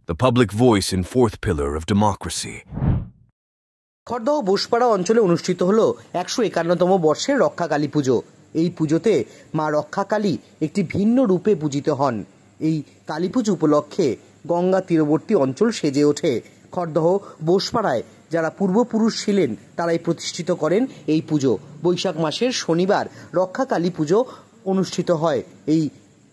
the public voice and fourth pillar of democracy. Khardah Bosepara অঞ্চলে অনুষ্ঠিত হল 151তম বর্ষের রক্ষাকালী পুজো। এই পুজোতে মা রক্ষাকালী একটি ভিন্ন রূপে পূজিত হন। এই কালী পুজো উপলক্ষে গঙ্গা তীরবর্তী অঞ্চল সেজে ওঠে। খড়দহ বোসপাড়ায় যারা পূর্বপুরুষ ছিলেন তারাই প্রতিষ্ঠিত করেন এই পুজো। বৈশাখ মাসের শনিবার রক্ষাকালী পুজো অনুষ্ঠিত হয়। এই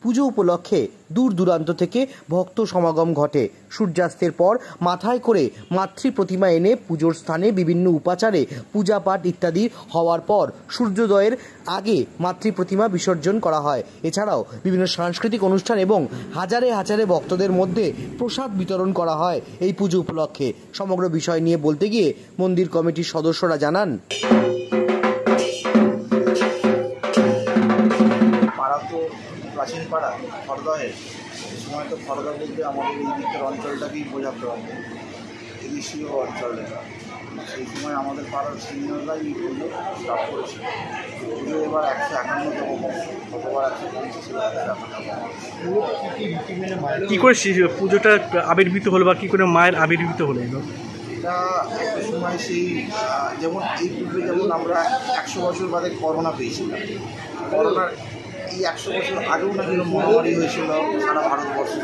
পুজো উপলক্ষে দূর দূরান্ত থেকে ভক্ত সমাগম ঘটে। সূর্যাস্তের পর মাথায় করে মাতৃ প্রতিমা এনে পুজোর স্থানে বিভিন্ন উপাচারে পূজা পাঠ ইত্যাদি হওয়ার পর সূর্যোদয়ের আগে মাতৃ প্রতিমা বিসর্জন করা হয়। এছাড়াও বিভিন্ন সাংস্কৃতিক অনুষ্ঠান এবং হাজারে হাজারে ভক্তদের মধ্যে প্রসাদ বিতরণ করা হয় এই পুজো উপলক্ষে। সমগ্র বিষয় নিয়ে বলতে গিয়ে মন্দির কমিটির সদস্যরা জানান, প্রাচীন পাড়া খড়দহে, এই সময় তো খড়দহ বলতে আমাদের এই দিকের অঞ্চলটাকেই বোঝাতে হবে, এদেশীয় অঞ্চল এটা। সেই সময় আমাদের পাড়ার সিনিয়ররাই এই পুজো স্টার্ট করেছিল। পুজো এবার 151তম বর্ষ, গতবার 150 কী করে পুজোটা আবির্ভূত হলো বা কী করে মায়ের আবির্ভূত হলো? এটা একটা সময় সেই যেমন এই পূর্বে যেমন আমরা 100 বছর বাদে করোনা পেয়েছিলাম, করোনার এই 100 বছর আগেও নাকি মহামারী হয়েছিল সারা ভারতবর্ষে,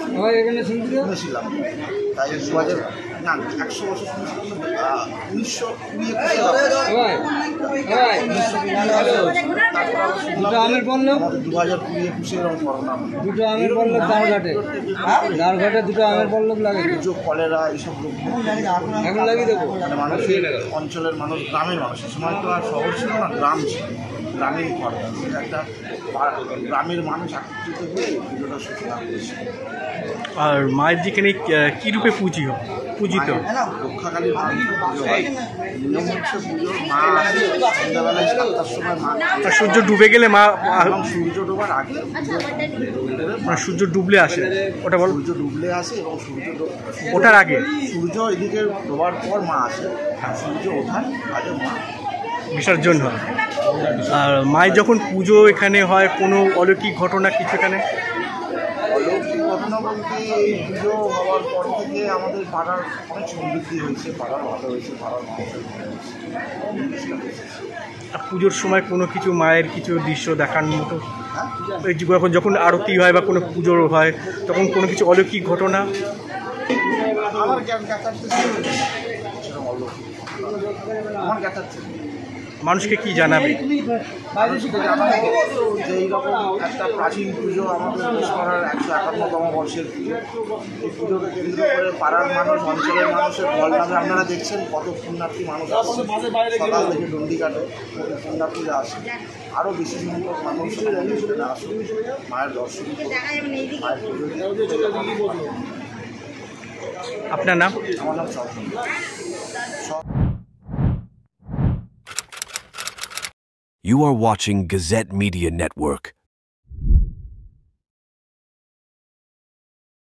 শুনেছিলাম। তাই 2000 না 100 বছর শুনেছিলাম 1920 পুজো, কলেরা এইসব রোগ মানুষের অঞ্চলের মানুষ, গ্রামের মানুষ, সময় তো আর শহর ছিল না, গ্রাম ছিল, গ্রামীণ খড়দহ একটা গ্রামের মানুষ একত্রিত হয়ে পুজোটা সূচনা করেছে। আর মায়ের যেখানে কী রূপে পূজিত? রক্ষাকালী পুজো হয়। নিয়ম হচ্ছে পুজোর মা আসে সন্ধ্যাবেলায় 7টার সময় মা, সূর্য ডুবে গেলে মা, এবং সূর্য ডোবার আগে সূর্য ডুবলে আসে, ওটা বল। সূর্য ডুবলে আসে এবং ওঠার আগে, সূর্য এদিকে ডোবার পর মা আসে, সূর্য ওঠার আগে মা বিসর্জন হয়। আর মায়ের যখন পুজো এখানে হয়, কোনো অলৌকিক ঘটনা কিছু এখানে? অলৌকিক ঘটনা বলতে এই পুজো হওয়ার পর থেকে আমাদের পাড়ার অনেক সমৃদ্ধি হয়েছে, পাড়ার ভালো হয়েছে, পাড়ার মানুষের আর পুজোর সময় কোনো কিছু মায়ের কিছু দৃশ্য দেখার মতো, যখন আরতি হয় বা কোনো পুজো হয় তখন কোনো কিছু অলৌকিক ঘটনা? আমার আমার কাছে মানুষকে কি জানাবে? যে এইরকম একটা প্রাচীন পুজো আমাদের বোসপাড়ার 151তম বর্ষের পুজো, এই পুজোকে কেন্দ্র করে পাড়ার মানুষ, অঞ্চলের মানুষের ঢল নামে আপনারা দেখছেন কত পুণ্যার্থী মানুষ আসছে, সকাল থেকে ডন্ডি কাটে পুণ্যার্থীরা আসে, আরও বেশি সংখ্যক মানুষ আসে মায়ের দর্শন, মায়ের পুজো। আপনার নাম? আমার নাম সব। You are watching Gazette Media Network.